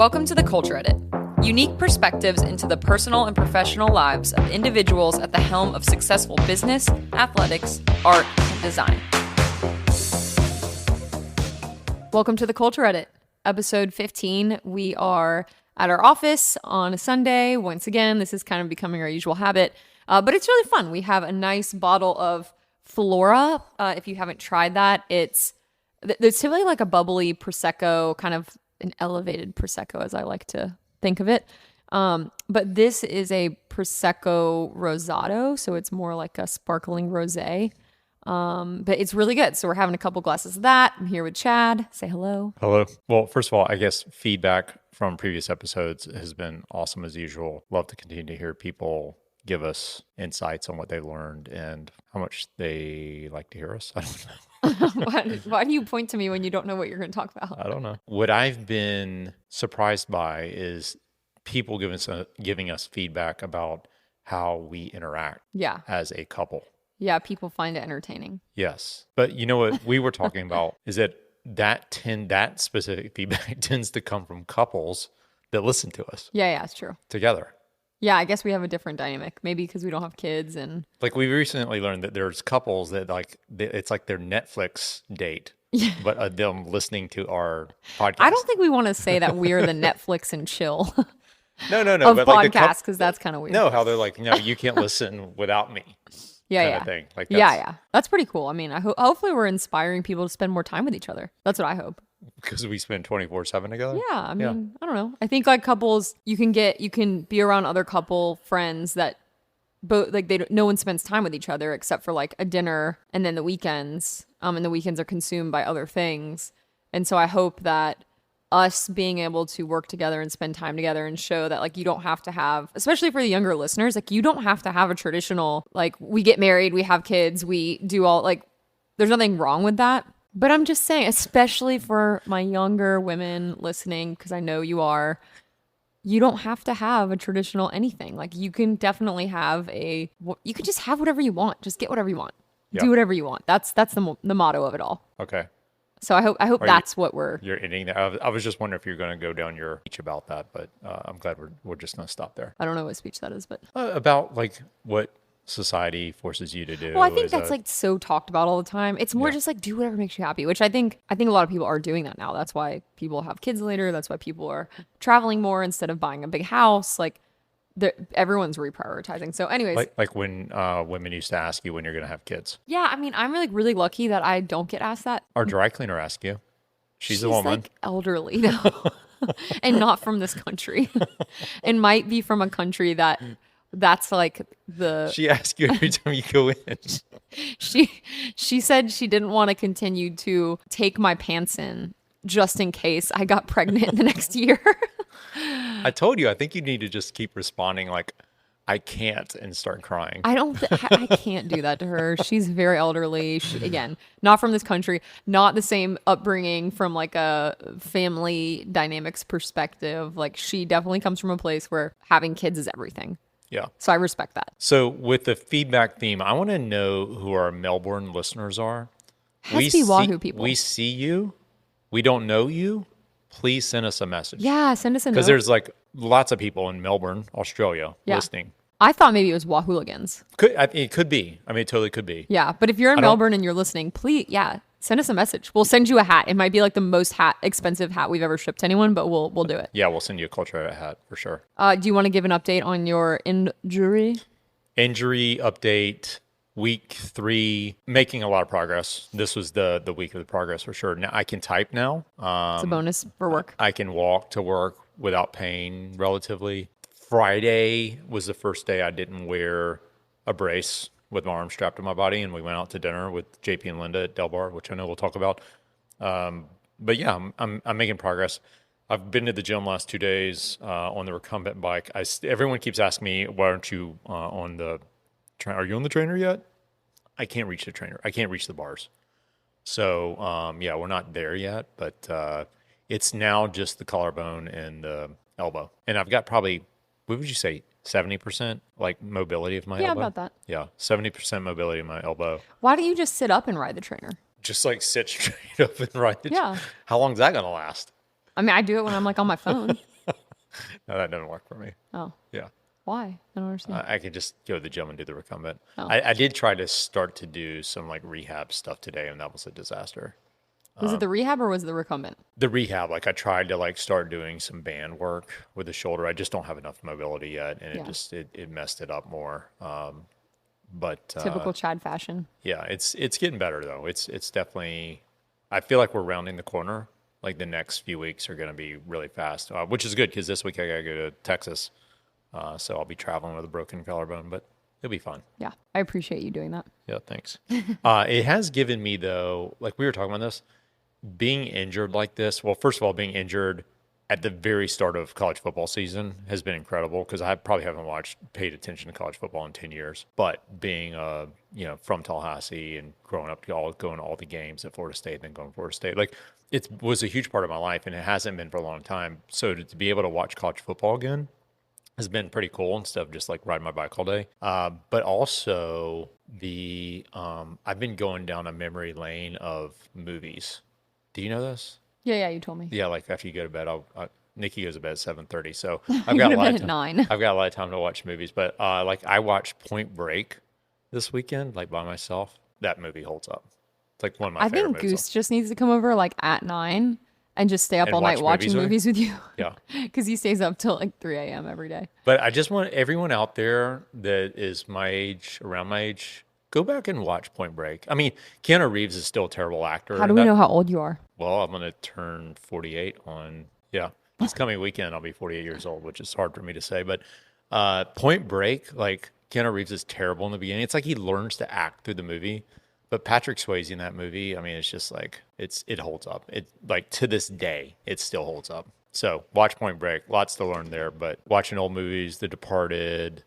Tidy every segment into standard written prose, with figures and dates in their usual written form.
Welcome to the Culture Edit. Unique perspectives into the personal and professional lives of individuals at the helm of successful business, athletics, art, and design. Welcome to the Culture Edit, episode 15. We are at our office on a Sunday. Once again, this is kind of becoming our usual habit, but it's really fun. We have a nice bottle of Flora. If you haven't tried that, it's typically like a bubbly Prosecco, kind of an elevated Prosecco as I like to think of it. But this is a Prosecco Rosato, so it's more like a sparkling rosé. But it's really good. So we're having a couple glasses of that. I'm here with Chad. Say hello. Hello. Well, first of all, I guess feedback from previous episodes has been awesome as usual. Love to continue to hear people give us insights on what they learned and how much they like to hear us. I don't know. Why do you point to me when you don't know what you're going to talk about? I don't know. What I've been surprised by is people giving us feedback about how we interact as a couple. Yeah, people find it entertaining. Yes. But you know what we were talking about is that specific feedback tends to come from couples that listen to us. Yeah, it's true. Together. Yeah, I guess we have a different dynamic. Maybe because we don't have kids and... Like we recently learned that there's couples that it's like their Netflix date, but them listening to our podcast. I don't think we want to say that we're the Netflix and chill no, of podcasts because that's kind of weird. No, how they're like, no, you can't listen without me. Kind of thing. Like that's pretty cool. I mean, hopefully we're inspiring people to spend more time with each other. That's what I hope. Because we spend 24/7 together? Yeah, I mean, I don't know. I think like couples, you can be around other couple friends that both like no one spends time with each other except for like a dinner and then the weekends. And the weekends are consumed by other things. And so I hope that us being able to work together and spend time together and show that like you don't have to have, especially for the younger listeners, like you don't have to have a traditional, like we get married, we have kids, we do all, like there's nothing wrong with that. But I'm just saying, especially for my younger women listening, because I know you are, you don't have to have a traditional anything. Like you can definitely have you can just have whatever you want. Just get whatever you want. Yep. Do whatever you want. That's the motto of it all. Okay. So I hope that's what you're ending that. I was just wondering if you're going to go down your speech about that, but I'm glad we're just going to stop there. I don't know what speech that is, but about like what society forces you to do. Well, I think that's like so talked about all the time. It's more just like do whatever makes you happy, which I think a lot of people are doing that now. That's why people have kids later. That's why people are traveling more instead of buying a big house. Like everyone's reprioritizing. So anyways. Like when women used to ask you when you're going to have kids. Yeah, I mean, I'm like really lucky that I don't get asked that. Our dry cleaner asked you. She's a woman. Like elderly now. And not from this country. And might be from a country that's like she asks you every time you go in. She said she didn't want to continue to take my pants in just in case I got pregnant the next year. I told you, I think you need to just keep responding like, I can't, and start crying. I can't do that to her. She's very elderly. Again, not from this country, not the same upbringing from like a family dynamics perspective. Like she definitely comes from a place where having kids is everything. Yeah. So I respect that. So with the feedback theme, I want to know who our Melbourne listeners are. Has to be Wahoo people. We see you. We don't know you. Please send us a message. Yeah, send us a note. Because there's like lots of people in Melbourne, Australia listening. I thought maybe it was Wahooligans. It could be. I mean, it totally could be. Yeah, but if you're in Melbourne and you're listening, please, send us a message. We'll send you a hat. It might be like the most expensive hat we've ever shipped to anyone, but we'll do it. Yeah, we'll send you a Culture Edit hat for sure. Do you want to give an update on your injury? Injury update. Week 3, making a lot of progress. This was the week of the progress for sure. Now I can type now. It's a bonus for work. I can walk to work without pain relatively. Friday was the first day I didn't wear a brace with my arm strapped to my body, and we went out to dinner with JP and Linda at Del Bar, which I know we'll talk about. But yeah, I'm making progress. I've been to the gym last 2 days on the recumbent bike. Everyone keeps asking me, why aren't you on the are you on the trainer yet? I can't reach the trainer. I can't reach the bars. So, we're not there yet, but it's now just the collarbone and the elbow. And I've got probably, what would you say, 70% like mobility of my elbow? Yeah, about that. Yeah, 70% mobility of my elbow. Why don't you just sit up and ride the trainer? Just like sit straight up and ride the trainer. Yeah. How long is that going to last? I mean, I do it when I'm like on my phone. No, that doesn't work for me. Oh, Yeah. why? I don't understand. I could just go to the gym and do the recumbent. Oh. I did try to start to do some like rehab stuff today, and that was a disaster. Was it the rehab or was it the recumbent? The rehab, like I tried to like start doing some band work with the shoulder. I just don't have enough mobility yet, and Yeah. it messed it up more. But Typical Chad fashion. yeah, it's getting better though. It's definitely. I feel like we're rounding the corner. Like the next few weeks are going to be really fast, which is good because this week I got to go to Texas, so I'll be traveling with a broken collarbone, but it'll be fun. Yeah, I appreciate you doing that. Yeah, thanks. It has given me though, like we were talking about this, being injured like this. Well, first of all, being injured at the very start of college football season has been incredible because I probably haven't paid attention to college football in 10 years. But being, from Tallahassee and growing up, going to all the games at Florida State and then going to Florida State, like it was a huge part of my life and it hasn't been for a long time. So to be able to watch college football again has been pretty cool instead of just like riding my bike all day. But also I've been going down a memory lane of movies. Do you know this? Yeah, you told me. Yeah, like after you go to bed, Nikki goes to bed at 7:30, so I've got a lot of time. At 9. I've got a lot of time to watch movies. But like I watched Point Break this weekend, like by myself. That movie holds up. It's like one of my favorite movies. I think Goose just needs to come over like at 9 and just stay up And all night watch watching movies with you. Yeah. Because he stays up till like 3 a.m. every day. But I just want everyone out there that is my age, around my age, go back and watch Point Break. I mean, Keanu Reeves is still a terrible actor. How do we know how old you are? Well, I'm going to turn 48 this coming weekend. I'll be 48 years old, which is hard for me to say. But Point Break, like Keanu Reeves is terrible in the beginning. It's like he learns to act through the movie. But Patrick Swayze in that movie, I mean, it's just like it holds up. It like to this day, it still holds up. So watch Point Break. Lots to learn there. But watching old movies, The Departed.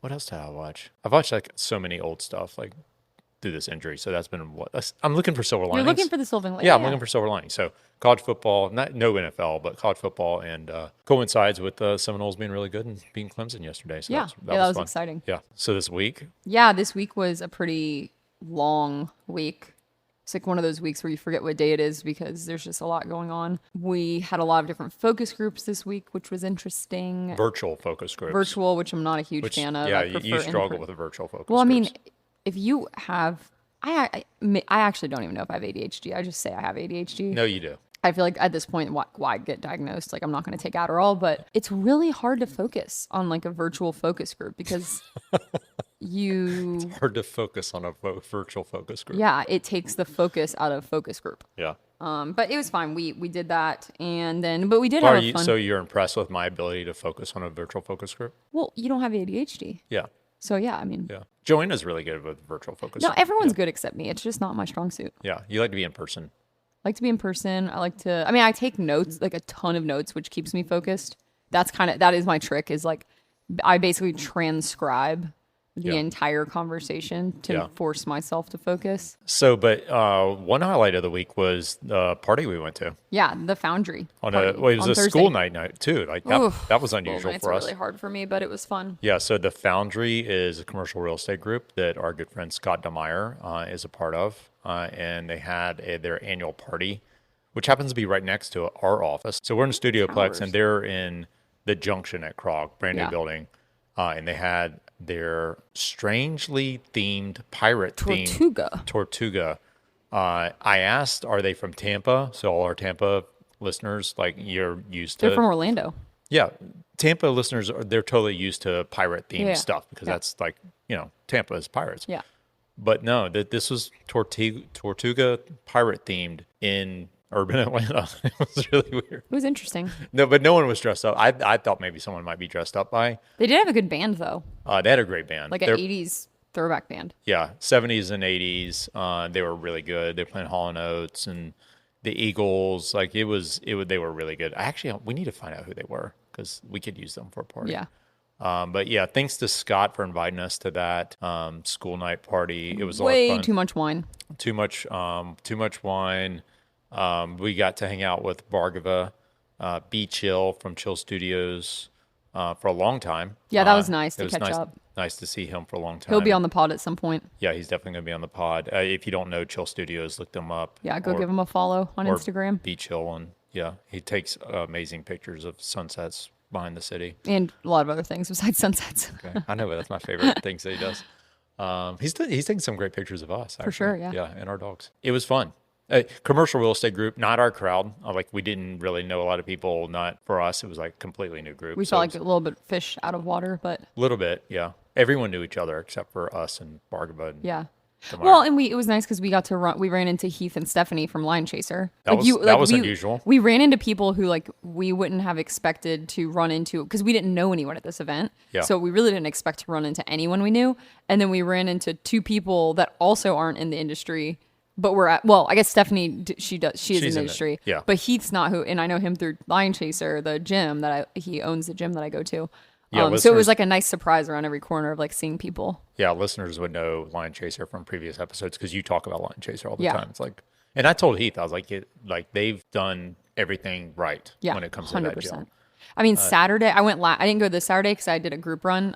What else did I watch? I've watched like so many old stuff like through this injury. So that's been I'm looking for silver linings. You're looking for the silver linings. Yeah, I'm looking for silver linings. So college football, no NFL, but college football, and coincides with Seminoles being really good and beating Clemson yesterday. So that was fun. exciting. Yeah. So this week. Yeah, this week was a pretty long week. It's like one of those weeks where you forget what day it is because there's just a lot going on. We had a lot of different focus groups this week, which was interesting. Virtual focus groups. Virtual, which I'm not a huge fan of. Yeah, you struggle with a virtual focus Well, I mean, groups. if you have, I actually don't even know if I have ADHD. I just say I have ADHD. No, you do. I feel like at this point, why get diagnosed? Like, I'm not going to take Adderall, but it's really hard to focus on like a virtual focus group because It's hard to focus on a virtual focus group. Yeah, it takes the focus out of focus group. Yeah. But it was fine. We did that, but we did have fun. So you're impressed with my ability to focus on a virtual focus group? Well, you don't have ADHD. Yeah. So yeah, I mean. Yeah. Joanna's really good with virtual focus. No, everyone's good except me. It's just not my strong suit. Yeah. You like to be in person. I like to be in person. I take notes, like a ton of notes, which keeps me focused. That is my trick, is like I basically transcribe the entire conversation to force myself to focus. So, but one highlight of the week was the party we went to. Yeah, the Foundry. It was a Thursday. school night too. Like that was unusual for us. It's really hard for me, but it was fun. Yeah, so the Foundry is a commercial real estate group that our good friend Scott DeMeyer is a part of. And they had their annual party, which happens to be right next to our office. So we're in Studioplex, and they're in the Junction at Krog, brand new building. And they had their strangely themed, pirate-themed Tortuga. I asked, are they from Tampa? So all our Tampa listeners, like you're used to. They're from Orlando. Yeah, Tampa listeners, they're totally used to pirate-themed stuff because that's like, Tampa is pirates. Yeah. But no, this was Tortuga pirate themed in urban Atlanta. It was really weird. It was interesting. No, but no one was dressed up. I thought maybe someone might be dressed up by. They did have a good band though. They had a great band. Like an 80s throwback band. Yeah, 70s and 80s. They were really good. They were playing Hall & Oates and the Eagles. Like they were really good. We need to find out who they were because we could use them for a party. Yeah. But yeah, thanks to Scott for inviting us to that school night party. It was way a lot of fun. Too much wine. Too much wine. We got to hang out with Bhargava, B Chill from Chill Studios for a long time. Yeah, that was nice to catch up. Nice to see him for a long time. He'll be on the pod at some point. Yeah, he's definitely going to be on the pod. If you don't know Chill Studios, look them up. Yeah, go give him a follow on Instagram. B Chill, and he takes amazing pictures of sunsets behind the city. And a lot of other things besides sunsets. Okay. I know, but that's my favorite things that he does. He's taking some great pictures of us, actually. For sure, yeah. Yeah, and our dogs. It was fun. Commercial real estate group, not our crowd. Like, we didn't really know a lot of people. Not for us. It was like completely new group. We saw like a little bit fish out of water, but a little bit, yeah. Everyone knew each other except for us and Bargabud. yeah. Well, and it was nice because we got to run. We ran into Heath and Stephanie from Lion Chaser. That was unusual. We ran into people who like we wouldn't have expected to run into because we didn't know anyone at this event. Yeah. So we really didn't expect to run into anyone we knew. And then we ran into two people that also aren't in the industry, but we're at. Well, I guess Stephanie, she is in the industry. Yeah. But Heath's not who, and I know him through Lion Chaser, the gym he owns the gym that I go to. Yeah, so it was like a nice surprise around every corner of like seeing people. Yeah, listeners would know Lion Chaser from previous episodes because you talk about Lion Chaser all the Yeah. time. It's like, and I told Heath, I was like, they've done everything right when it comes to that gym. I mean, Saturday I went. I didn't go this Saturday because I did a group run.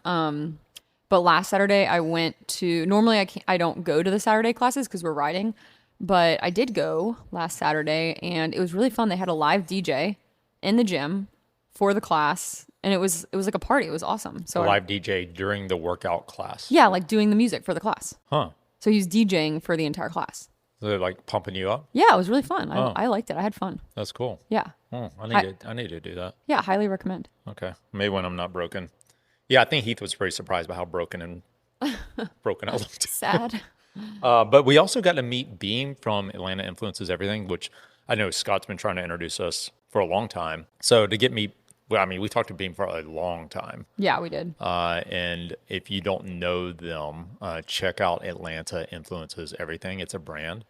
But last Saturday I went to. Normally I don't go to the Saturday classes because we're riding, but I did go last Saturday and it was really fun. They had a live DJ in the gym for the class. And it was like a party. It was awesome. So Live DJ during the workout class. Yeah, like doing the music for the class. Huh. So he was DJing for the entire class. So they're like pumping you up? Yeah, it was really fun. Oh. I liked it. I had fun. That's cool. Yeah. Oh, I need to do that. Yeah, highly recommend. Okay. Maybe when I'm not broken. Yeah, I think Heath was pretty surprised by how broken I looked. Sad. But we also got to meet Beam from Atlanta Influences Everything, which I know Scott's been trying to introduce us for a long time. So to get me, well, I mean, we talked to Beam for a long time. Yeah, we did. And if you don't know them, check out Atlanta Influences Everything. It's a brand,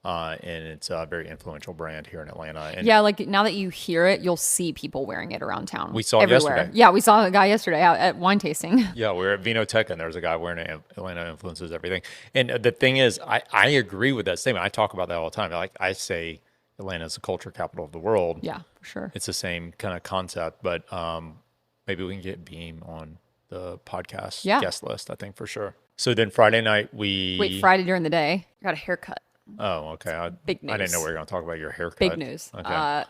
and it's a very influential brand here in Atlanta. And yeah, like now that you hear it, you'll see people wearing it around town. We saw it yesterday. Yeah, we saw a guy yesterday out at wine tasting. Yeah, we were at Vinoteca, and there was a guy wearing Atlanta Influences Everything. And the thing is, I agree with that statement. I talk about that all the time. Like, I say Atlanta is the culture capital of the world. Yeah, for sure. It's the same kind of concept, but maybe we can get Beam on the podcast guest list, I think, for sure. So then Friday night Wait, Friday during the day, I got a haircut. Oh, okay. Big news. I didn't know we were going to talk about your haircut. Big news. Okay.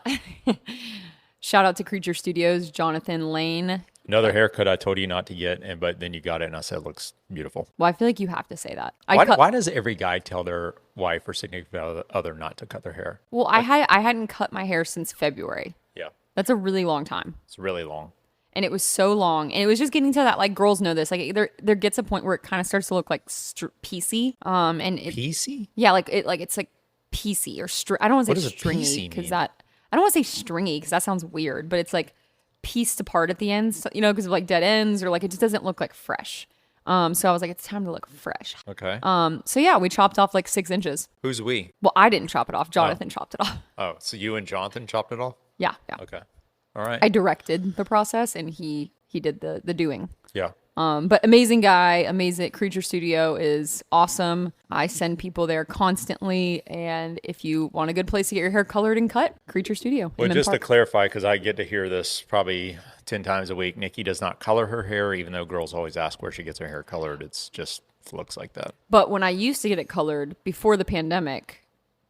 Shout out to Creature Studios, Jonathan Lane. Another haircut I told you not to get, but then you got it, and I said it looks beautiful. Well, I feel like you have to say that. Why does every guy tell their wife or significant other not to cut their hair? Well, I hadn't cut my hair since February. Yeah. That's a really long time. It's really long. And it was so long, and it was just getting to that, like, girls know this, like there gets a point where it kind of starts to look like piecey. Piecey? Yeah, it's like piecey or I don't want to say What does stringy piecey because mean? I don't want to say stringy because that sounds weird, but it's like pieced apart at the ends, so, because of like dead ends or like it just doesn't look like fresh. So I was like, it's time to look fresh. Okay. So yeah, we chopped off like 6 inches. Who's we? Well, I didn't chop it off. Jonathan chopped it off. Oh, so you and Jonathan chopped it off? Yeah. Okay. All right. I directed the process and he did the doing. Yeah. But amazing guy, amazing. Creature Studio is awesome. I send people there constantly, and if you want a good place to get your hair colored and cut, Creature Studio. Well, just to clarify, because I get to hear this probably 10 times a week, Nikki does not color her hair, even though girls always ask where she gets her hair colored. It's just looks like that. But when I used to get it colored before the pandemic,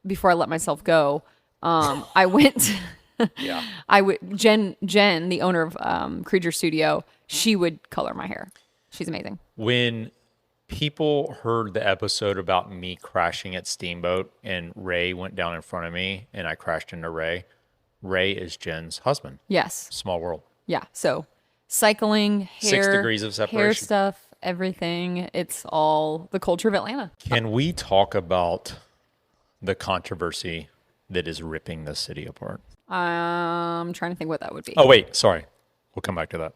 before I let myself go, I went. Yeah. Jen, the owner of Creature Studio, she would color my hair. She's amazing. When people heard the episode about me crashing at Steamboat and Ray went down in front of me and I crashed into Ray, Ray is Jen's husband. Yes. Small world. Yeah. So cycling, hair, 6 degrees of separation. hair stuff, everything. It's all the culture of Atlanta. Can we talk about the controversy that is ripping the city apart? I'm trying to think what that would be. Oh, wait, sorry. We'll come back to that.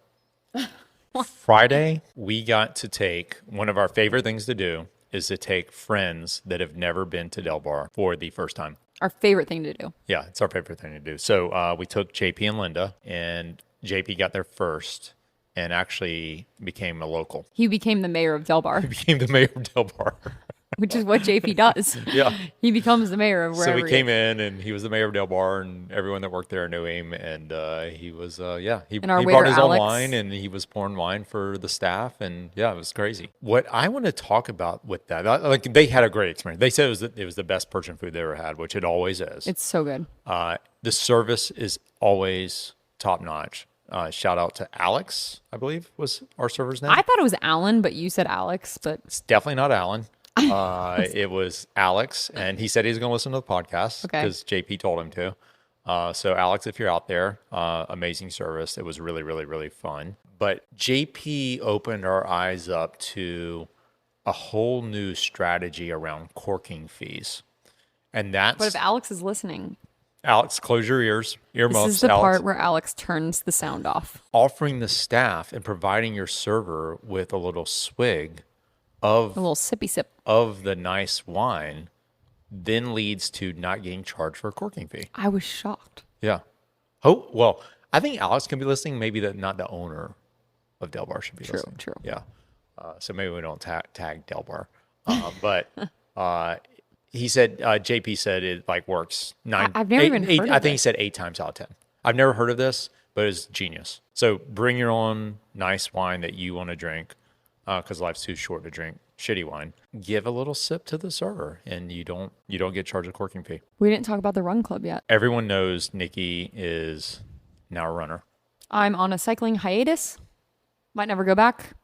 Friday, we got to take one of our favorite things to do is to take friends that have never been to Del Bar for the first time. Our favorite thing to do. Yeah, it's our favorite thing to do. So we took JP and Linda, and JP got there first and actually became a local. He became the mayor of Del Bar, He became the mayor of Del Bar. which is what JP does. Yeah. He becomes the mayor of wherever. So we came in, and he was the mayor of Del Bar, and everyone that worked there knew him. And he was, he our brought waiter, his own Alex. wine, and he was pouring wine for the staff. And yeah, it was crazy. What I want to talk about with that, like they had a great experience. They said it was the best Persian food they ever had, which it always is. It's so good. The service is always top notch. Shout out to Alex, I believe was our server's name. I thought it was Alan, but you said Alex. But It's definitely not Alan. It was Alex, and he said he's going to listen to the podcast Okay. because JP told him to. So Alex, if you're out there, amazing service. It was really, really, really fun. But JP opened our eyes up to a whole new strategy around corking fees. And that's what if Alex is listening? Alex, close your ears, earmuffs. This is the Alex. part where Alex turns the sound off. Offering the staff and providing your server with a little swig A little sippy sip. of the nice wine then leads to not getting charged for a corking fee. I was shocked. Yeah. Oh, well, I think Alex can be listening. Maybe not the owner of Del Bar should be listening. True. Yeah. So maybe we don't tag Del Bar. But he said, JP said it like works I've never even heard of I think he it. said 8 times out of 10. I've never heard of this, but it's genius. So bring your own nice wine that you want to drink because life's too short to drink shitty wine. Give a little sip to the server and you don't get charged a corking fee. We didn't talk about the run club yet. Everyone knows Nikki is now a runner. I'm on a cycling hiatus. Might never go back.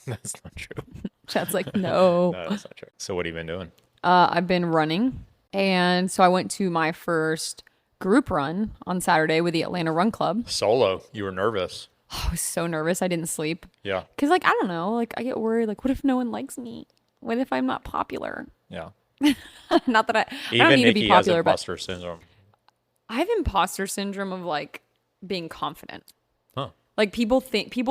That's not true. Chad's like, no. No, that's not true. So what have you been doing? I've been running. And so I went to my first group run on Saturday with the Atlanta Run Club. Solo. You were nervous. I was so nervous. I didn't sleep. Yeah. Because, like, I don't know. Like, I get worried. Like, what if no one likes me? What if I'm not popular? Yeah. Not that I Even don't need Nikki to be popular, has but imposter syndrome. I have imposter syndrome of, like, being confident. Huh. Like people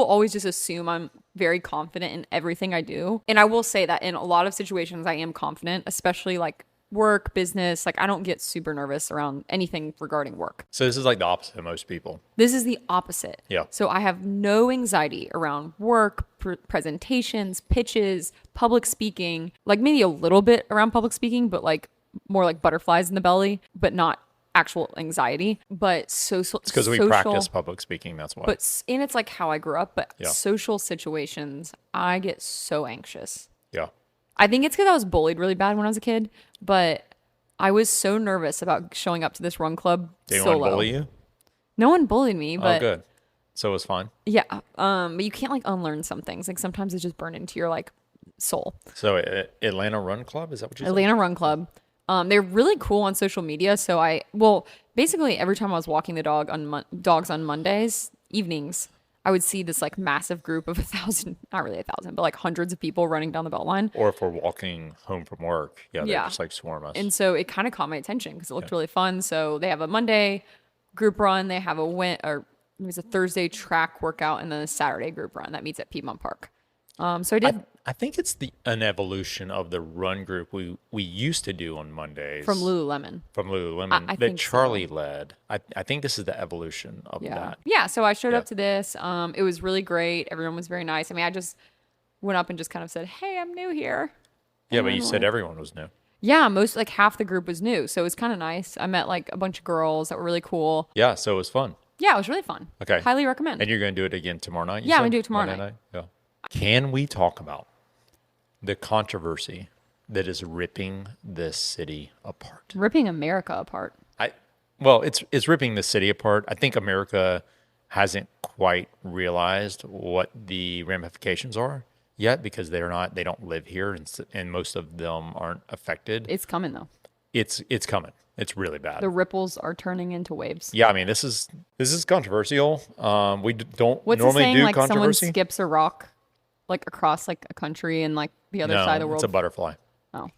always just assume I'm very confident in everything I do. And I will say that in a lot of situations I am confident, especially like work, business. Like I don't get super nervous around anything regarding work. So this is like the opposite of most people. This is the opposite. Yeah. So I have no anxiety around work, presentations, pitches, public speaking, like maybe a little bit around public speaking, but like more like butterflies in the belly, but not actual anxiety. But social, It's because we practice public speaking. That's why. and it's like how I grew up, but Yeah. social situations, I get so anxious. Yeah. I think it's because I was bullied really bad when I was a kid, but I was so nervous about showing up to this run club Did solo. anyone bully you? No one bullied me, but Oh, good. So it was fun. yeah. But you can't like unlearn some things. Like sometimes it's just burned into your like soul. So Atlanta Run Club, is that what you said? Atlanta Run Club. They're really cool on social media. So basically every time I was walking the dogs on Mondays evenings, I would see this like massive group of 1,000, not really 1,000, but like hundreds of people running down the belt line. Or if we're walking home from work, they Yeah. just like swarm us. And so it kind of caught my attention because it looked really fun. So they have a Monday group run. They have it was a Thursday track workout and then a Saturday group run that meets at Piedmont Park. So I did I think it's an evolution of the run group we used to do on Mondays from Lululemon. Lululemon I that think so. Charlie led. I think this is the evolution of Yeah. that. Yeah. So I showed up Yeah. to this. It was really great. Everyone was very nice. I mean, I just went up and just kind of said, "Hey, I'm new here." Yeah, And but you then, said like- everyone was new. Yeah, like half the group was new. So it was kind of nice. I met like a bunch of girls that were really cool. Yeah, so it was fun. Yeah, it was really fun. Okay. Highly recommend. And you're going to do it again tomorrow night? you Yeah, I'm said? gonna do it tomorrow Monday night. Yeah. Can we talk about the controversy that is ripping this city apart? Ripping America apart. Well, it's ripping the city apart. I think America hasn't quite realized what the ramifications are yet because they don't live here and most of them aren't affected. It's coming though. It's coming. It's really bad. The ripples are turning into waves. Yeah, I mean this is controversial. We don't What's the normally saying? do Like someone controversy. skips a rock, like across like a country and like the other No, side of the world. it's a butterfly. Oh,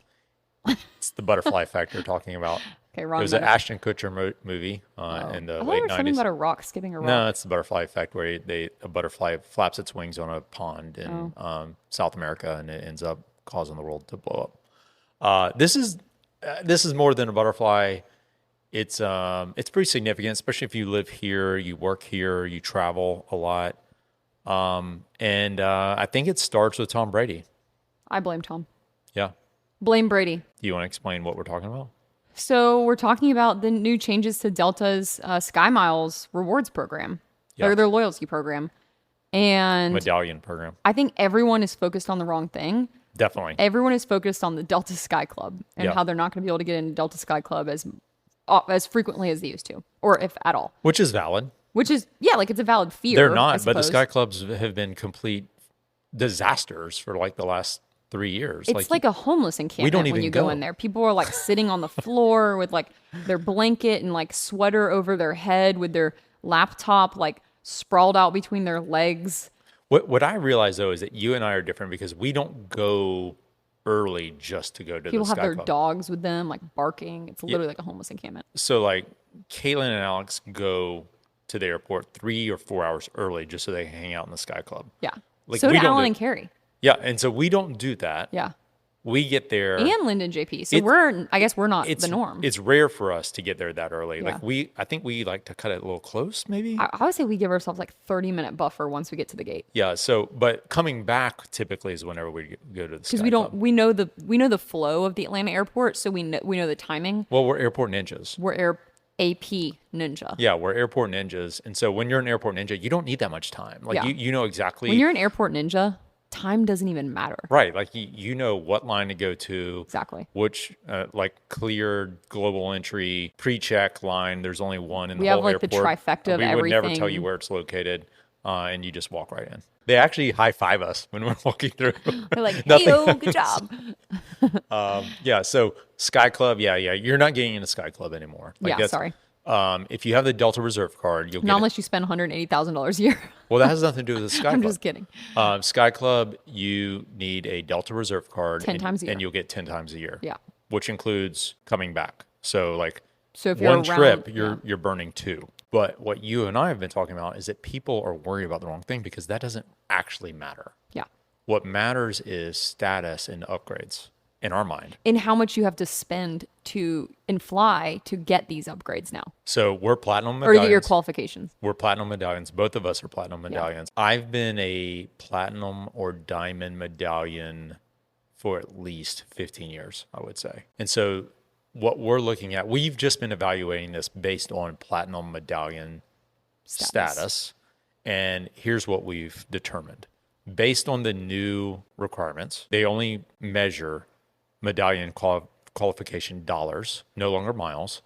It's the butterfly effect you're talking about. okay, It wrong. was an metaphor. Ashton Kutcher movie in the I thought late there was something 90s. about a rock skipping a rock. No, it's the butterfly effect where a butterfly flaps its wings on a pond in Oh. South America and it ends up causing the world to blow up. This is more than a butterfly. It's pretty significant, especially if you live here, you work here, you travel a lot. And I think it starts with Tom Brady. I blame Tom. Yeah. Blame Brady. Do you want to explain what we're talking about? So we're talking about the new changes to Delta's Sky Miles rewards program, Yeah. or their loyalty program. And Medallion program. I think everyone is focused on the wrong thing. Definitely. Everyone is focused on the Delta Sky Club and Yeah. how they're not going to be able to get into Delta Sky Club as frequently as they used to, or if at all. Which is valid. Which is, yeah, like it's a valid fear. They're I not, but the suppose. Sky Clubs have been complete disasters for like the last 3 years. It's like a homeless encampment when even you go go. in there. People are like sitting on the floor with like their blanket and like sweater over their head with their laptop like sprawled out between their legs. What I realize though is that you and I are different because we don't go early just to go to People the have Sky their Club. dogs with them, like barking. It's literally like a homeless encampment. So like Caitlin and Alex go to the airport 3 or 4 hours early just so they can hang out in the Sky Club. Yeah. Like, So we did don't Alan do- and Carrie. Yeah, and so we don't do that. Yeah. We get there. And Lyndon JP. So I guess we're not the norm. It's rare for us to get there that early. Yeah. Like I think we like to cut it a little close, maybe. I would say we give ourselves like 30-minute buffer once we get to the gate. Yeah. So, but coming back typically is whenever we go to the Sky Because Club. we know the flow of the Atlanta airport, so we know the timing. Well, we're airport ninjas. We're AP ninja. Yeah, we're airport ninjas, and so when you're an airport ninja, you don't need that much time. Like Yeah. you know exactly. When you're an airport ninja, time doesn't even matter. Right, like you know what line to go to. Exactly. Which like cleared global entry pre-check line. There's only one in the We whole have, like, the airport. trifecta of We would never tell everything. you where it's located, and you just walk right in. They actually high five us when we're walking through. They're like, Nothing hey, good job. Yeah, so Sky Club, yeah, you're not getting into Sky Club anymore. Like, Yeah, that's- sorry. If you have the Delta Reserve card, you'll get Not it. unless you spend $180,000 a year. Well, that has nothing to do with the Sky I'm Club. just kidding. Sky Club, you need a Delta Reserve card 10 times a year. and you'll get 10 times a year. Yeah. Which includes coming back. So like So if you're one around, trip, yeah. you're burning 2. But what you and I have been talking about is that people are worried about the wrong thing because that doesn't actually matter. Yeah. What matters is status and upgrades in our mind. And how much you have to spend and fly to get these upgrades now, So we're platinum or to get your medallions. qualifications. We're platinum medallions. Both of us are platinum medallions. I've been a platinum or diamond medallion for at least 15 years, I would say. And so what we're looking at, we've just been evaluating this based on platinum medallion status. And here's what we've determined. Based on the new requirements, they only measure medallion qualification dollars, no longer miles.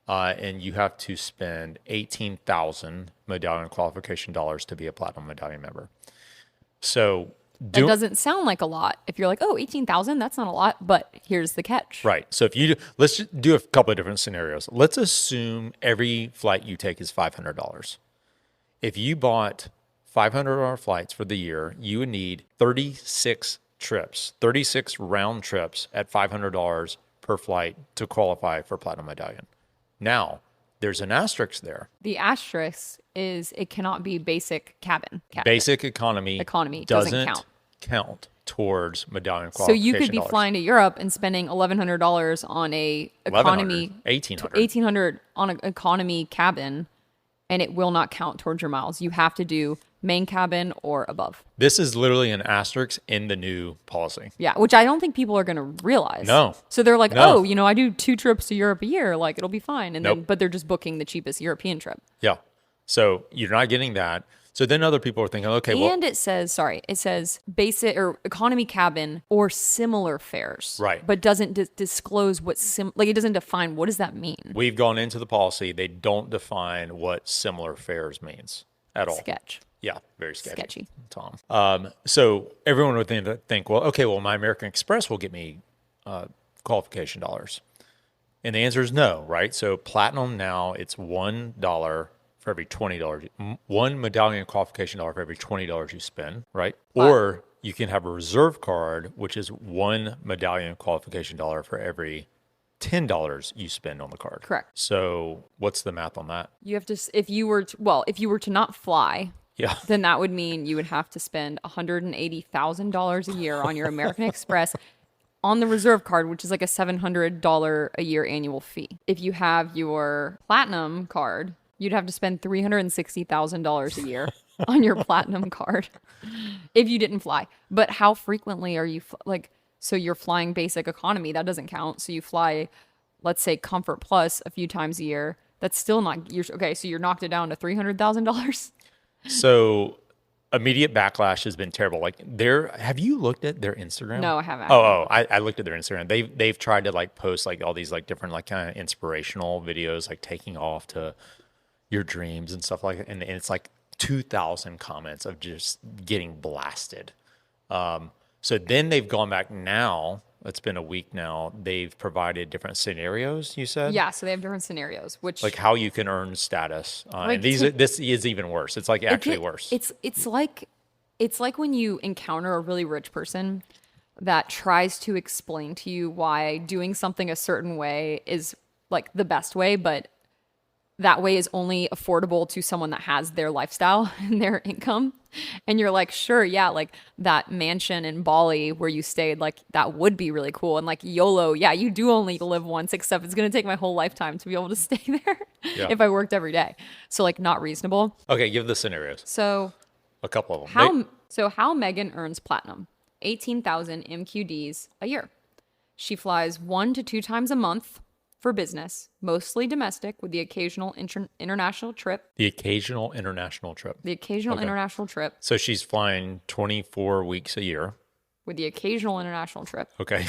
And you have to spend 18,000 medallion qualification dollars to be a platinum medallion member. So That doesn't sound like a lot. If you're like, oh, 18,000, that's not a lot. But here's the catch. right. So if you let's just do a couple of different scenarios. Let's assume every flight you take is $500. If you bought $500 flights for the year, you would need 36 trips, 36 round trips at $500 per flight to qualify for platinum medallion. Now, there's an asterisk there. The asterisk is it cannot be basic cabin. Basic economy doesn't count towards medallion So qualification you could be dollars. flying to Europe and spending $1,100 on a economy, 1,800. 1,800 on an economy cabin, and it will not count towards your miles. You have to do main cabin or above. This is literally an asterisk in the new policy. Yeah, which I don't think people are going to realize. No. So they're like, No. oh, I do 2 trips to Europe a year, like it'll be fine. And then, Nope. but they're just booking the cheapest European trip. Yeah. So you're not getting that. So then other people are thinking, okay, well, And it says basic or economy cabin or similar fares. Right. But doesn't disclose what it doesn't define what does that mean? we've gone into the policy. They don't define what similar fares means at all. Sketch. Yeah, very sketchy. Sketchy. Tom. So everyone would think, well, okay, well, my American Express will get me qualification dollars. And the answer is no, right? So platinum now, it's $1 for every $20. One medallion qualification dollar for every $20 you spend, right? Wow. Or you can have a reserve card, which is one medallion qualification dollar for every $10 you spend on the card. Correct. So what's the math on that? You have to, if you were to not fly, Yeah. then that would mean you would have to spend $180,000 a year on your American Express on the reserve card, which is like a $700 a year annual fee. If you have your platinum card, you'd have to spend $360,000 a year on your platinum card if you didn't fly. But how frequently are you so you're flying basic economy, that doesn't count. So you fly, let's say Comfort Plus a few times a year. That's still not, so you're knocked it down to $300,000. So immediate backlash has been terrible. Like have you looked at their Instagram? No, I haven't. I looked at their Instagram. They've tried to like post like all these like different like kind of inspirational videos, like taking off to, your dreams and stuff like that. And it's like 2,000 comments of just getting blasted. So then they've gone back now. It's been a week now. They've provided different scenarios, you said? Yeah, so they have different scenarios, which Like how you can earn status. Like And this is even worse. It's like actually worse. it's like when you encounter a really rich person that tries to explain to you why doing something a certain way is like the best way, but that way is only affordable to someone that has their lifestyle and their income. And you're like, sure, yeah, like that mansion in Bali where you stayed, like that would be really cool. And like YOLO, yeah, you do only live once, except it's going to take my whole lifetime to be able to stay there if I worked every day. So like not reasonable. Okay, give the scenarios. So A couple of them. how Megan earns platinum, 18,000 MQDs a year. She flies 1 to 2 times a month for business, mostly domestic, with the occasional international trip. The occasional international trip. The occasional international trip So she's flying 24 weeks a year. with the occasional international trip. Okay.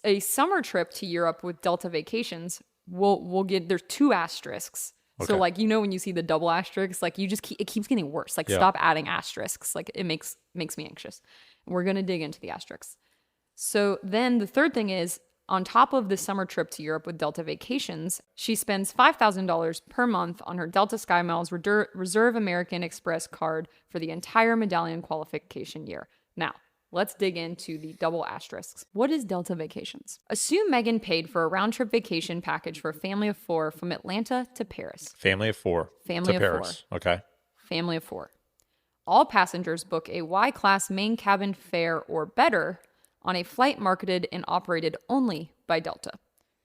A summer trip to Europe with Delta Vacations. We'll get there's 2 asterisks. So Okay. like when you see the double asterisks, like you just it keeps getting worse. Like Yeah. stop adding asterisks. Like it makes me anxious. We're gonna dig into the asterisks. So then the third thing is, on top of the summer trip to Europe with Delta Vacations, she spends $5,000 per month on her Delta SkyMiles Reserve American Express card for the entire medallion qualification year. Now, let's dig into the double asterisks. What is Delta Vacations? Assume Megan paid for a round-trip vacation package for a family of 4 from Atlanta to Paris. Family of 4 Family to of Paris. Okay. Family of 4. All passengers book a Y-class main cabin fare or better on a flight marketed and operated only by Delta,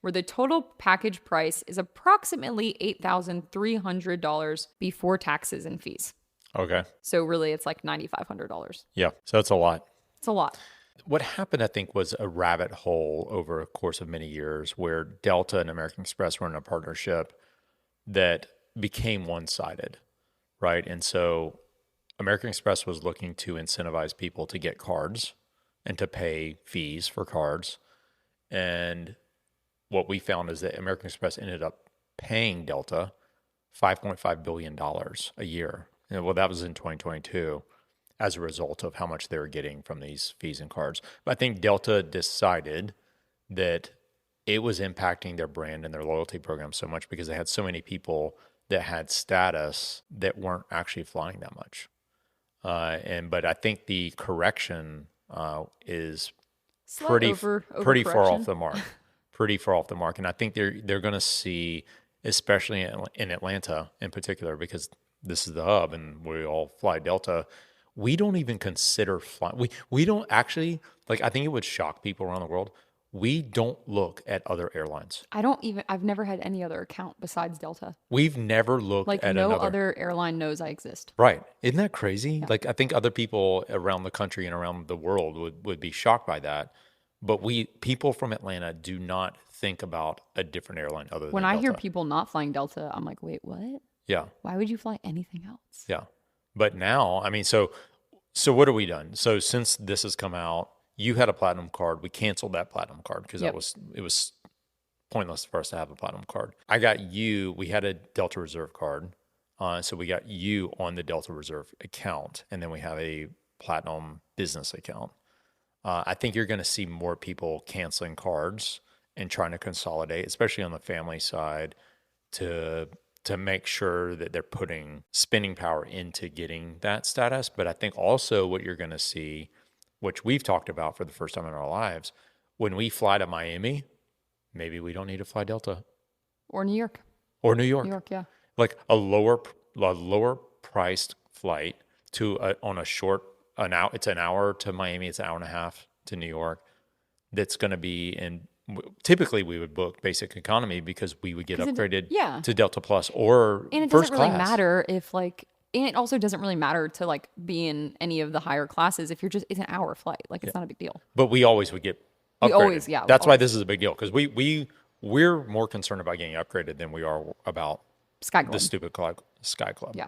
where the total package price is approximately $8,300 before taxes and fees. Okay. So really, it's like $9,500. Yeah. So that's a lot. It's a lot. What happened, I think, was a rabbit hole over a course of many years where Delta and American Express were in a partnership that became one-sided, right? And so American Express was looking to incentivize people to get cards and to pay fees for cards. And what we found is that American Express ended up paying Delta $5.5 billion a year. And well, that was in 2022 as a result of how much they were getting from these fees and cards. But I think Delta decided that it was impacting their brand and their loyalty program so much because they had so many people that had status that weren't actually flying that much. But I think the correction is pretty far off the mark. Pretty far off the mark. And I think they're going to see, especially in Atlanta in particular, because this is the hub and we all fly Delta. We don't even consider flying. We don't actually, like, I think it would shock people around the world. We don't look at other airlines. I've never had any other account besides Delta. We've never looked Like at no another. other airline knows I exist. Right. Isn't that crazy? Like, I think other people around the country and around the world would be shocked by that. But people from Atlanta do not think about a different airline other than When Delta. I hear people not flying Delta, I'm like, wait, what? Yeah. Why would you fly anything else? Yeah. But now, I mean, so what have we done? So since this has come out, you had a platinum card. We canceled that platinum card because it was pointless for us to have a platinum card. We had a Delta Reserve card. So we got you on the Delta Reserve account, and then we have a platinum business account. I think you're going to see more people canceling cards and trying to consolidate, especially on the family side, to make sure that they're putting spending power into getting that status. But I think also what you're going to see, which we've talked about for the first time in our lives, when we fly to Miami, maybe we don't need to fly Delta. Or New York. Or New York. New York, yeah. Like a lower priced flight to it's an hour to Miami, it's an hour and a half to New York. That's going to be typically we would book basic economy because we would get upgraded to Delta Plus or and it first doesn't really class. matter if like, and it also doesn't really matter to like be in any of the higher classes if it's an hour flight. Like it's not a big deal. But we always would get upgraded. That's why this is a big deal because we're more concerned about getting upgraded than we are about Sky Club. the stupid Sky Club. Yeah.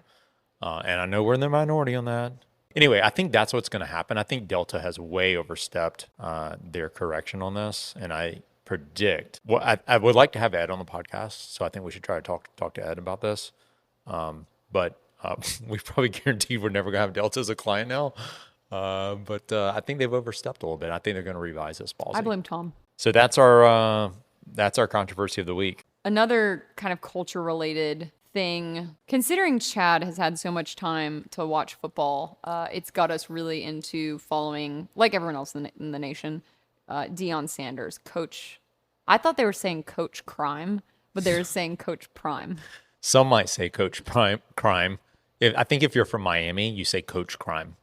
And I know we're in the minority on that. Anyway, I think that's what's going to happen. I think Delta has way overstepped their correction on this, and I predict. Well, I would like to have Ed on the podcast, so I think we should try to talk to Ed about this. But we probably guaranteed we're never going to have Delta as a client now. But I think they've overstepped a little bit. I think they're going to revise this policy. I blame Tom. So that's our controversy of the week. Another kind of culture related thing, considering Chad has had so much time to watch football, it's got us really into following, like everyone else in the nation, Deion Sanders, coach. I thought they were saying Coach Crime, but they were saying Coach Prime. Some might say Coach Crime. I think if you're from Miami, you say Coach Crime.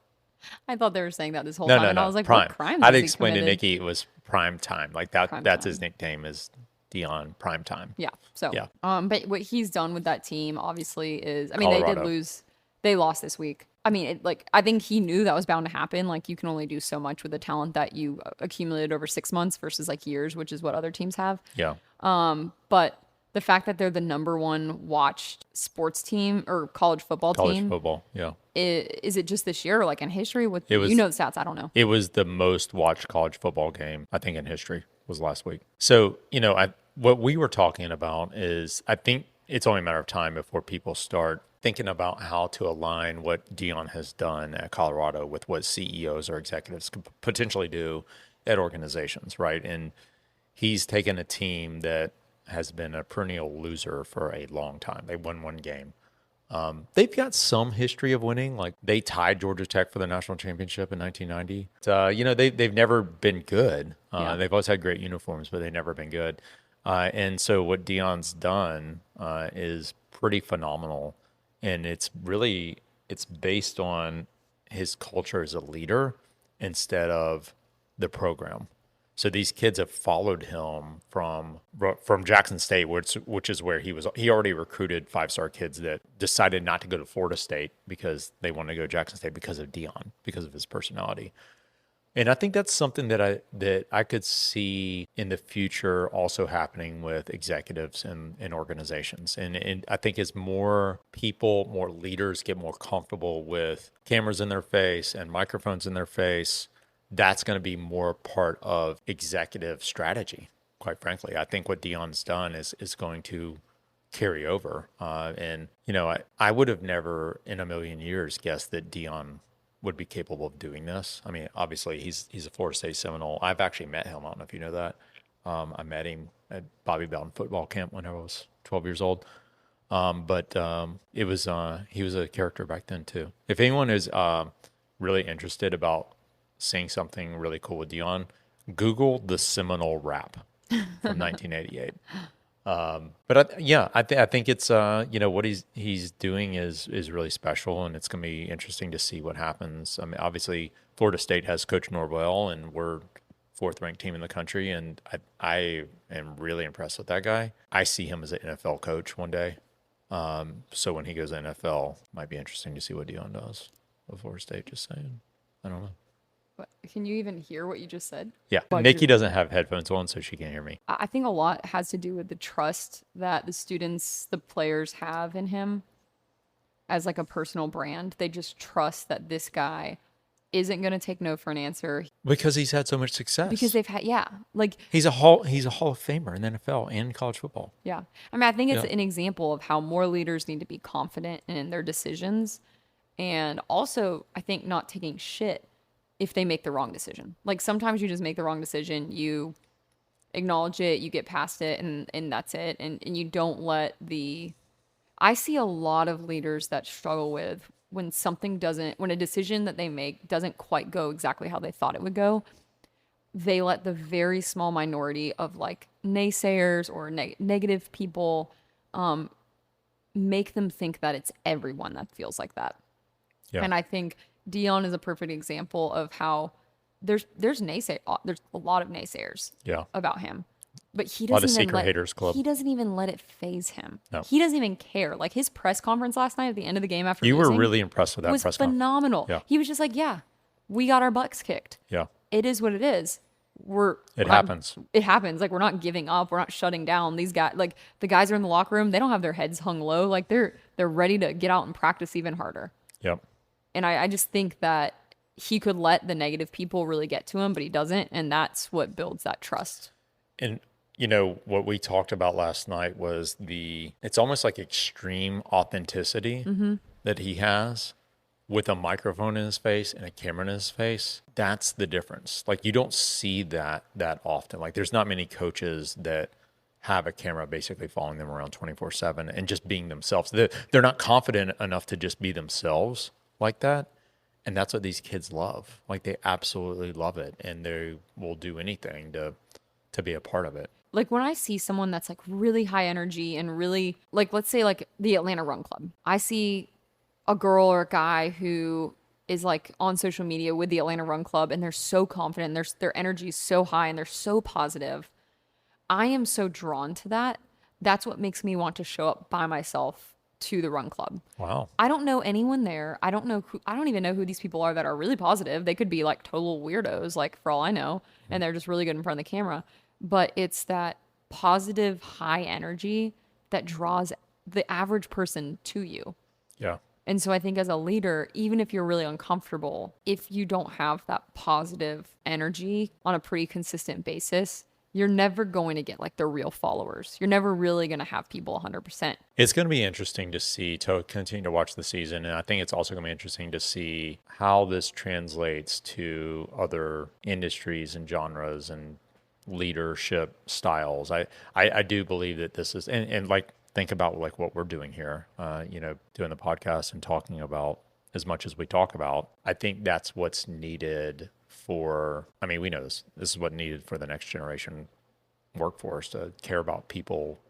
I thought they were saying that this whole time, and I was like, Prime. what crime I'd has he explain to committed? Nikki it was Prime Time. Like that. Prime That's Time. his nickname is Deion Prime Time. Yeah. So, Yeah. But what he's done with that team obviously is, I mean, they did Colorado. lose. They lost this week. I mean, I think he knew that was bound to happen. Like, you can only do so much with the talent that you accumulated over 6 months versus like years, which is what other teams have. Yeah. But the fact that they're the number one watched sports team or college football College team, football. Yeah. is it just this year or like in history? With It was- you know the stats, I don't know. It was the most watched college football game, I think, in history was last week. So, what we were talking about is I think it's only a matter of time before people start thinking about how to align what Deion has done at Colorado with what CEOs or executives could potentially do at organizations, right? And he's taken a team that has been a perennial loser for a long time. They won one game. They've got some history of winning. Like they tied Georgia Tech for the national championship in 1990. They've never been good. Yeah. They've always had great uniforms, but they've never been good. And so what Deion's done is pretty phenomenal, and it's based on his culture as a leader instead of the program. So these kids have followed him from Jackson State, which is where he was. He already recruited 5-star kids that decided not to go to Florida State because they wanted to go to Jackson State because of Deion, because of his personality. And I think that's something that I could see in the future also happening with executives and organizations. And I think as more people, more leaders get more comfortable with cameras in their face and microphones in their face, that's going to be more part of executive strategy, quite frankly. I think what Deion's done is going to carry over. I would have never in a million years guessed that Deion would be capable of doing this. I mean, obviously he's a Florida State Seminole. I've actually met him. I don't know if you know that. I met him at Bobby Bowden football camp when I was 12 years old. But he was a character back then too. If anyone is really interested about seeing something really cool with Deion, Google the Seminole Rap from 1988. I think it's what he's doing is really special, and it's going to be interesting to see what happens. I mean, obviously Florida State has Coach Norvell, and we're 4th-ranked team in the country, and I am really impressed with that guy. I see him as an NFL coach one day. So when he goes to NFL, might be interesting to see what Deion does with Florida State. Just saying, I don't know. But can you even hear what you just said? Yeah, Nikki doesn't have headphones on, so she can't hear me. I think a lot has to do with the trust that the players have in him as like a personal brand. They just trust that this guy isn't going to take no for an answer. Because he's had so much success. Because they've had, like he's a Hall of Famer in the NFL and college football. yeah. I mean, I think it's an example of how more leaders need to be confident in their decisions, and also I think not taking shit if they make the wrong decision. Like sometimes you just make the wrong decision, you acknowledge it, you get past it, and that's it. And you don't let I see a lot of leaders that struggle with when a decision that they make doesn't quite go exactly how they thought it would go. They let the very small minority of like naysayers or negative people make them think that it's everyone that feels like that. Yeah. And I think Deion is a perfect example of how there's a lot of naysayers about him, but he doesn't haters club. He doesn't even let it phase him. No. He doesn't even care. Like his press conference last night at the end of the game after You losing were really impressed with that was press conference. phenomenal. Yeah. He was just like, yeah, we got our butts kicked. Yeah. It is what it is. It happens. It happens. Like we're not giving up. We're not shutting down. These guys, like the guys are in the locker room. They don't have their heads hung low. Like they're ready to get out and practice even harder. Yep. And I just think that he could let the negative people really get to him, but he doesn't. And that's what builds that trust. And You know, what we talked about last night was it's almost like extreme authenticity that he has with a microphone in his face and a camera in his face. That's the difference. Like, you don't see that often. Like, there's not many coaches that have a camera basically following them around 24/7 and just being themselves. They're not confident enough to just be themselves like that. And that's what these kids love. Like, they absolutely love it, and they will do anything to be a part of it. Like, when I see someone that's like really high energy and really, like, let's say like the Atlanta Run Club, I see a girl or a guy who is like on social media with the Atlanta Run Club, and they're so confident, their energy is so high, and they're so positive. I am so drawn to that. That's what makes me want to show up by myself to the Run Club. Wow. I don't know anyone there. I don't even know who these people are that are really positive. They could be like total weirdos, like, for all I know, and they're just really good in front of the camera. But it's that positive, high energy that draws the average person to you. Yeah. And so I think as a leader, even if you're really uncomfortable, if you don't have that positive energy on a pretty consistent basis, you're never going to get like the real followers. You're never really going to have people 100%. It's going to be interesting to continue to watch the season. And I think it's also going to be interesting to see how this translates to other industries and genres and leadership styles. I do believe that this is, and like, think about like what we're doing here, doing the podcast and talking about as much as we talk about. I think that's what's needed we know this is what needed for the next generation workforce, to care about people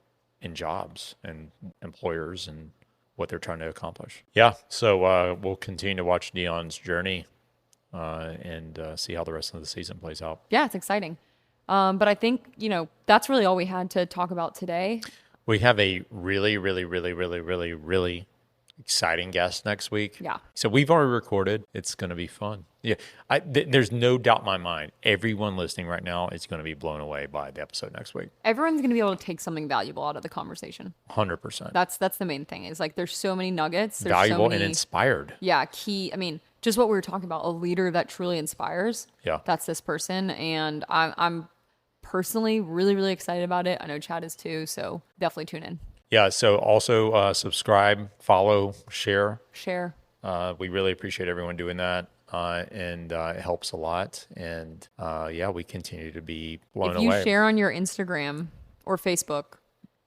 in jobs and employers and what they're trying to accomplish. Yeah. So we'll continue to watch Deion's journey and see how the rest of the season plays out. Yeah, it's exciting. But I think, that's really all we had to talk about today. We have a really, really, really, really, really, really exciting guest next week. Yeah. So we've already recorded. It's going to be fun. Yeah. There's no doubt in my mind, everyone listening right now is going to be blown away by the episode next week. Everyone's going to be able to take something valuable out of the conversation. 100%. That's the main thing, is like, there's so many nuggets. There's valuable so many, and inspired. Yeah. Just what we were talking about, a leader that truly inspires. Yeah. That's this person. And I'm personally really, really excited about it. I know Chad is too. So definitely tune in. Yeah. So also subscribe, follow, share. We really appreciate everyone doing that. And it helps a lot. And we continue to be blown away. If you share on your Instagram or Facebook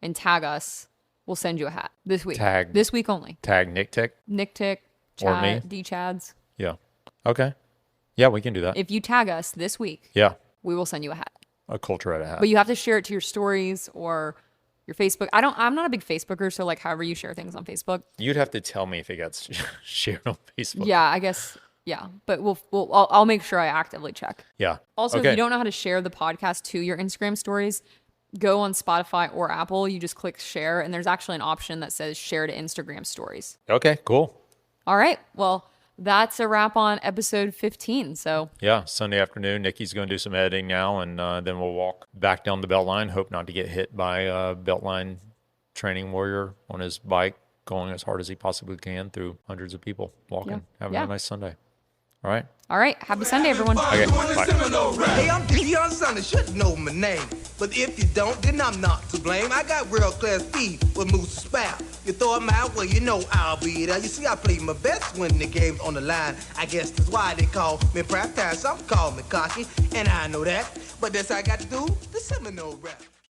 and tag us, we'll send you a hat this week. This week only. Tag Nick Tick, Chad, or me. D Chads. Yeah. Okay. Yeah, we can do that. If you tag us this week, we will send you a hat. A Culturetta hat. But you have to share it to your stories or your Facebook. I'm not a big Facebooker, so like however you share things on Facebook. You'd have to tell me if it gets shared on Facebook. Yeah, I guess. Yeah, but I'll make sure I actively check. Yeah. Also, if you don't know how to share the podcast to your Instagram stories, go on Spotify or Apple. You just click share, and there's actually an option that says share to Instagram stories. Okay, cool. All right. Well, that's a wrap on episode 15. So yeah, Sunday afternoon. Nikki's going to do some editing now, and then we'll walk back down the Beltline. Hope not to get hit by a Beltline training warrior on his bike, going as hard as he possibly can through hundreds of people walking. Having a nice Sunday. All right. All right. Happy Sunday, everyone. Okay. Bye. Hey, I'm Deion, son. You should know my name. But if you don't, then I'm not to blame. I got world-class speed with Moose Spout. You throw him out, well, you know I'll be there. You see, I played my best when the game's on the line. I guess that's why they call me prime time. Some call me cocky, and I know that. But that's how I got to do the Seminole Rap.